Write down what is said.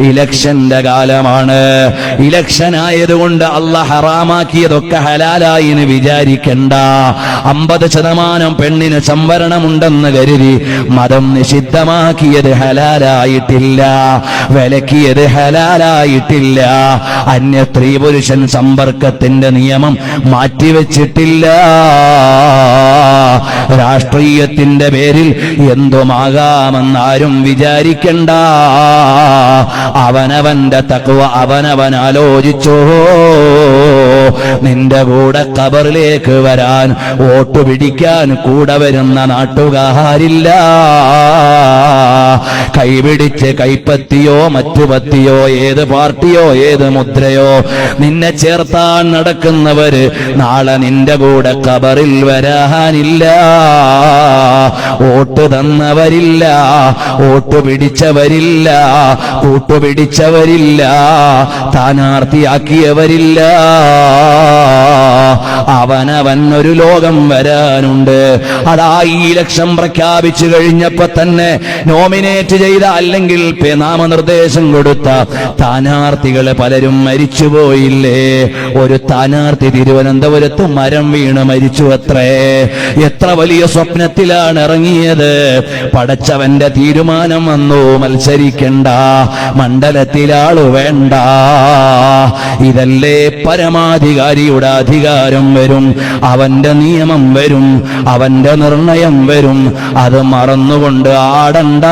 ഇലക്ഷന്റെ കാലമാണ്. ഇലക്ഷൻ ആയതുകൊണ്ട് അല്ലാഹ് ഹറാമാക്കിയതൊക്കെ ഹലാലായി എന്ന് വിചാരിക്കണ്ട. 50% പെണ്ണിന് സംവരണമുണ്ടെന്ന് കരുതി മതം നിഷിദ്ധമാക്കിയത് ഹലാലായിട്ടില്ല, വിലക്കിയത് ഹലാലായിട്ടില്ല. അന്യ സ്ത്രീ പുരുഷൻ സമ്പർക്കത്തിന്റെ നിയമം മാറ്റിവെച്ചിട്ടില്ല. രാഷ്ട്രീയത്തിന്റെ പേരിൽ എന്തുമാകാമെന്നാരും വിചാരിക്കണ്ട. അവനവന്റെ തഖ്വ അവനവൻ ആലോചിച്ചോ. നിന്റെ കൂടെ ഖബറിലേക്ക് വരാൻ, വോട്ട് പിടിക്കാൻ കൂടെ വരുന്ന നാട്ടുകാരില്ല. കൈപിടിച്ച് കൈപ്പത്തിയോ മറ്റു പത്തിയോ ഏത് പാർട്ടിയോ ഏത് മുദ്രയോ നിന്നെ ചേർത്താൻ നടക്കുന്നവര് നാളെ നിന്റെ കൂടെ ഖബറിൽ വരാനില്ല. വോട്ട് തന്നവരില്ല, വോട്ട് പിടിച്ചവരില്ല, കൂട്ടുപിടിച്ചവരില്ല, സ്ഥാനാർത്ഥിയാക്കിയവരില്ല. അവനവൻ ഒരു ലോകം വരാനുണ്ട്. അതാ ഈ ഇലക്ഷൻ പ്രഖ്യാപിച്ചു കഴിഞ്ഞപ്പോ തന്നെ നോമിനേറ്റ് ചെയ്ത അല്ലെങ്കിൽ നാമനിർദ്ദേശം കൊടുത്ത സ്ഥാനാർത്ഥികൾ പലരും മരിച്ചുപോയില്ലേ? ഒരു സ്ഥാനാർത്ഥി തിരുവനന്തപുരത്ത് മരം വീണ് മരിച്ചു അത്രേ. എത്ര വലിയ സ്വപ്നത്തിലാണ് ഇറങ്ങിയത്. പടച്ചവന്റെ തീരുമാനം വന്നു, മത്സരിക്കണ്ട, മണ്ഡലത്തിലാള് വേണ്ട. ഇതല്ലേ പരമാധികാരിയുടെ അധികാരം വരും, അവന്റെ നിയമം വരും, അവന്റെ നിർണയം വരും. അത് മറന്നുകൊണ്ട് ആടണ്ട.